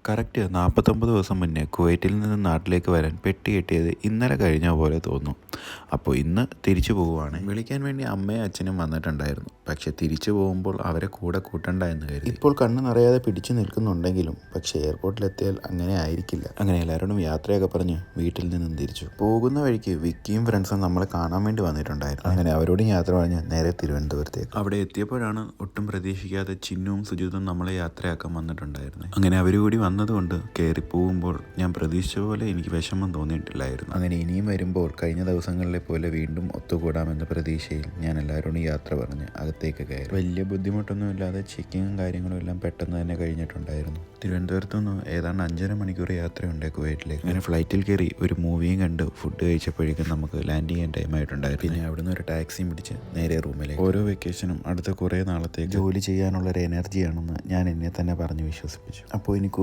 Correct 49 ദിവസം മുന്നേ കുവൈറ്റിൽ നിന്ന് നാട്ടിലേക്ക് വരാൻ പെട്ടി കെട്ടിയത് ഇന്നലെ കഴിഞ്ഞ പോലെ തോന്നും. അപ്പോൾ ഇന്ന് തിരിച്ചു പോവുകയാണ്. വിളിക്കാൻ വേണ്ടി അമ്മയും അച്ഛനും വന്നിട്ടുണ്ടായിരുന്നു. പക്ഷെ തിരിച്ചു പോകുമ്പോൾ അവരെ കൂടെ കൂട്ടണ്ട എന്ന് കരുതി. ഇപ്പോൾ കണ്ണ് നിറയാതെ പിടിച്ചു നിൽക്കുന്നുണ്ടെങ്കിലും പക്ഷേ എയർപോർട്ടിലെത്തിയാൽ അങ്ങനെ ആയിരിക്കില്ല. അങ്ങനെ എല്ലാവരോടും യാത്രയൊക്കെ പറഞ്ഞ് വീട്ടിൽ നിന്നും തിരിച്ചു. പോകുന്ന വഴിക്ക് വിക്കിയും ഫ്രണ്ട്സും നമ്മളെ കാണാൻ വേണ്ടി വന്നിട്ടുണ്ടായിരുന്നു. അങ്ങനെ അവരോടും യാത്ര പറഞ്ഞ് നേരെ തിരുവനന്തപുരത്തേക്ക്. അവിടെ എത്തിയപ്പോഴാണ് ഒട്ടും പ്രതീക്ഷിക്കാതെ ചിന്നുവും സുജിതും നമ്മളെ യാത്രയാക്കാൻ വന്നിട്ടുണ്ടായിരുന്നത്. അങ്ങനെ അവർ കൂടി വന്നതുകൊണ്ട് കയറി പോകുമ്പോൾ ഞാൻ പ്രതീക്ഷിച്ച പോലെ എനിക്ക് വിഷമം തോന്നിയിട്ടില്ലായിരുന്നു. അങ്ങനെ ഇനിയും വരുമ്പോൾ കഴിഞ്ഞ ദിവസങ്ങളിലെ പോലെ വീണ്ടും ഒത്തുകൂടാമെന്ന പ്രതീക്ഷയിൽ ഞാൻ എല്ലാവരോടും യാത്ര പറഞ്ഞ് അകത്തേക്ക് കയറി. വലിയ ബുദ്ധിമുട്ടൊന്നുമില്ലാതെ ചെക്കിങ്ങും കാര്യങ്ങളും എല്ലാം പെട്ടെന്ന് തന്നെ കഴിഞ്ഞിട്ടുണ്ടായിരുന്നു. തിരുവനന്തപുരത്ത് നിന്ന് ഏതാണ്ട് 5.5 മണിക്കൂർ യാത്രയുണ്ട് കുവൈറ്റിലേക്ക്. അങ്ങനെ ഫ്ലൈറ്റിൽ കയറി ഒരു മൂവിയും കണ്ട് ഫുഡ് കഴിച്ചപ്പോഴേക്കും നമുക്ക് ലാൻഡ് ചെയ്യാൻ ടൈം ആയിട്ടുണ്ടായിരുന്നു. പിന്നെ അവിടുന്ന് ഒരു ടാക്സിയും പിടിച്ച് നേരെ റൂമിലേക്ക്. ഓരോ വെക്കേഷനും അടുത്ത കുറേ നാളത്തേക്ക് ജോലി ചെയ്യാനുള്ളൊരു എനർജിയാണെന്ന് ഞാൻ എന്നെ തന്നെ പറഞ്ഞ് വിശ്വസിപ്പിച്ചു. അപ്പോൾ എനിക്ക്